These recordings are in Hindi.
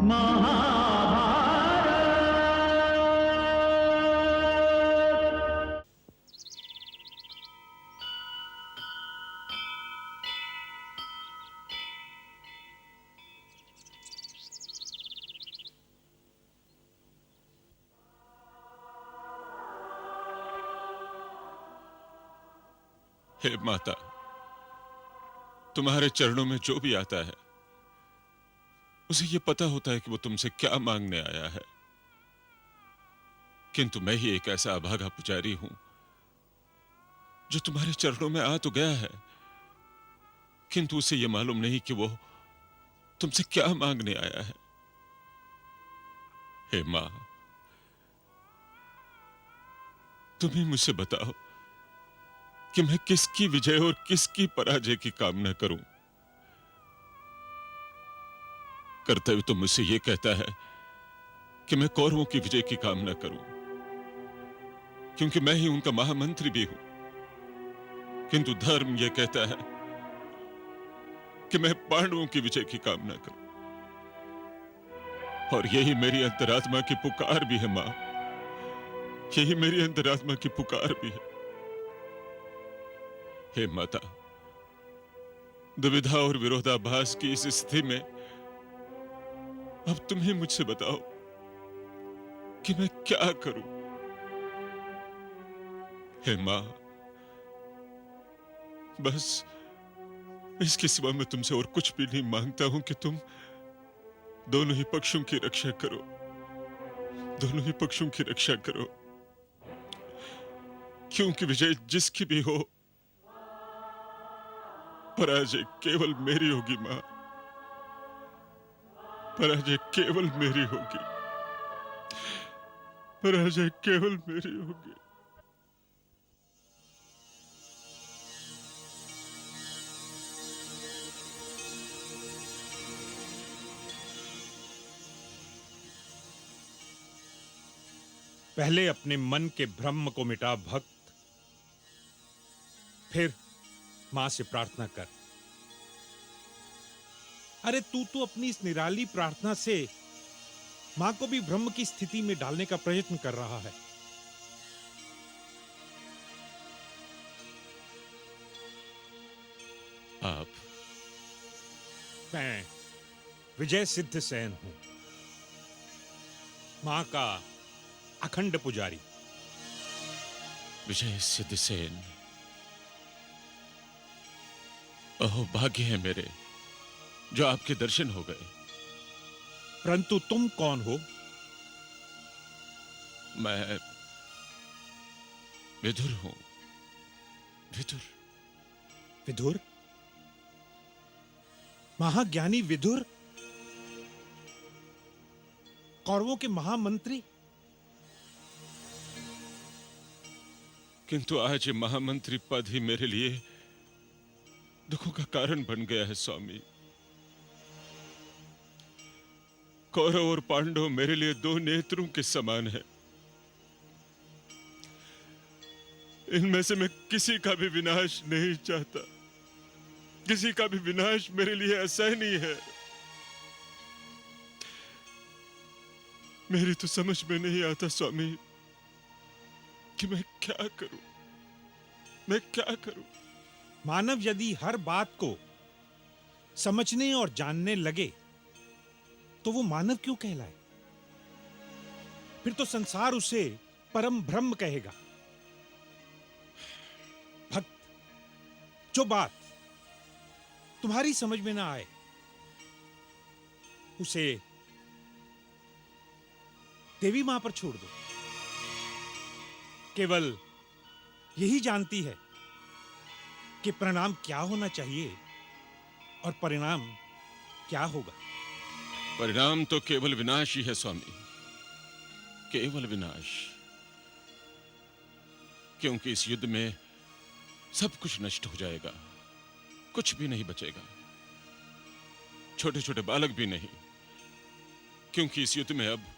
हे माता, तुम्हारे चरणों में जो भी आता है उसे यह पता होता है कि वो तुमसे क्या मांगने आया है, किंतु मैं ही एक ऐसा अभागा पुजारी हूं जो तुम्हारे चरणों में आ तो गया है, किंतु उसे यह मालूम नहीं कि वो तुमसे क्या मांगने आया है। हे मां, तुम ही मुझसे बताओ कि मैं किसकी विजय और किसकी पराजय की कामना करूं। कर्तव्य तो मुझसे यह कहता है कि मैं कौरवों की विजय की कामना करूं, क्योंकि मैं ही उनका महामंत्री भी हूं, किंतु धर्म यह कहता है कि मैं पांडवों की विजय की कामना करूं। और यही मेरी अंतरात्मा की पुकार भी है मां, यही मेरी अंतरात्मा की पुकार भी है। हे माता, दुविधा और विरोधाभास की इस स्थिति में अब तुम ही मुझसे बताओ कि मैं क्या करूं। हे मां, बस इसके सिवा मैं तुमसे और कुछ भी नहीं मांगता हूं कि तुम दोनों ही पक्षों की रक्षा करो, दोनों ही पक्षों की रक्षा करो, क्योंकि विजय जिसकी भी हो, पराजय केवल मेरी होगी मां, पराजय केवल मेरी होगी, पराजय केवल मेरी होगी। पहले अपने मन के भ्रम को मिटा भक्त, फिर मां से प्रार्थना कर। अरे तू तो अपनी इस निराली प्रार्थना से मां को भी भ्रम की स्थिति में डालने का प्रयत्न कर रहा है। आप? मैं विजय सिद्ध सेन हूं, मां का अखंड पुजारी। विजय सिद्ध सेन, अहो भाग्य है मेरे जो आपके दर्शन हो गए। परंतु तुम कौन हो? मैं विदुर हूं, विदुर। विदुर? महाज्ञानी विदुर, कौरवों के महामंत्री। किंतु आज ये महामंत्री पद ही मेरे लिए दुखों का कारण बन गया है स्वामी। कौरव और पांडव मेरे लिए दो नेत्रों के समान है। इनमें से मैं किसी का भी विनाश नहीं चाहता, किसी का भी विनाश मेरे लिए असहनीय है। मेरी तो समझ में नहीं आता स्वामी कि मैं क्या करूं, मैं क्या करूं। मानव यदि हर बात को समझने और जानने लगे तो वो मानव क्यों कहलाए? फिर तो संसार उसे परम ब्रह्म कहेगा। भक्त, जो बात तुम्हारी समझ में ना आए उसे देवी मां पर छोड़ दो। केवल यही जानती है कि परिणाम क्या होना चाहिए और परिणाम क्या होगा। परिणाम तो केवल विनाश ही है स्वामी, केवल विनाश। क्योंकि इस युद्ध में सब कुछ नष्ट हो जाएगा, कुछ भी नहीं बचेगा, छोटे छोटे बालक भी नहीं, क्योंकि इस युद्ध में अब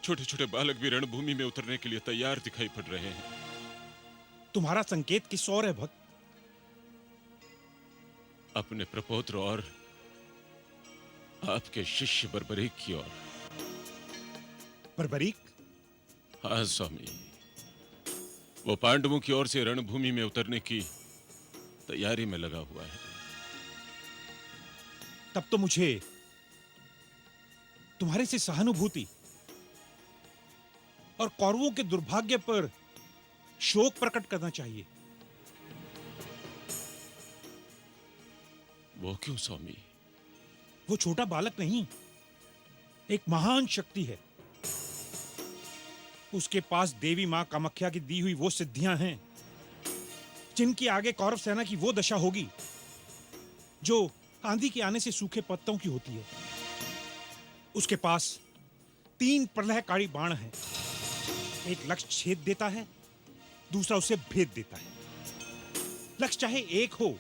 छोटे छोटे बालक भी रणभूमि में उतरने के लिए तैयार दिखाई पड़ रहे हैं। तुम्हारा संकेत किस ओर है भक्त? अपने प्रपौत्र और आपके शिष्य बर्बरीक की ओर। बर्बरीक? हाँ स्वामी, वो पांडवों की ओर से रणभूमि में उतरने की तैयारी में लगा हुआ है। तब तो मुझे तुम्हारे से सहानुभूति और कौरवों के दुर्भाग्य पर शोक प्रकट करना चाहिए। वो क्यों स्वामी? वो छोटा बालक नहीं, एक महान शक्ति है। उसके पास देवी मां कामाख्या की दी हुई वो सिद्धियां हैं जिनकी आगे कौरव सेना की वो दशा होगी जो आंधी के आने से सूखे पत्तों की होती है। उसके पास 3 प्रलयकारी बाण हैं। एक लक्ष्य छेद देता है, दूसरा उसे भेद देता है। लक्ष्य चाहे एक हो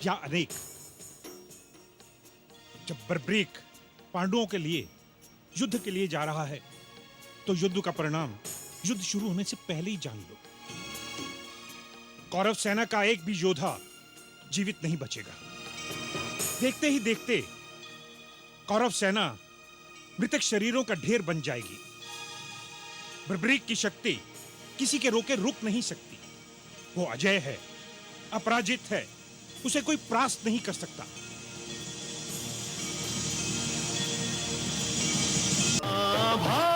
या अनेक। जब बर्बरीक पांडवों के लिए युद्ध के लिए जा रहा है तो युद्ध का परिणाम युद्ध शुरू होने से पहले ही जान लो। कौरव सेना का एक भी योद्धा जीवित नहीं बचेगा। देखते ही देखते कौरव सेना मृतक शरीरों का ढेर बन जाएगी। बर्बरीक की शक्ति किसी के रोके रुक नहीं सकती। वो अजय है, अपराजित है, उसे कोई परास्त नहीं कर सकता। भाई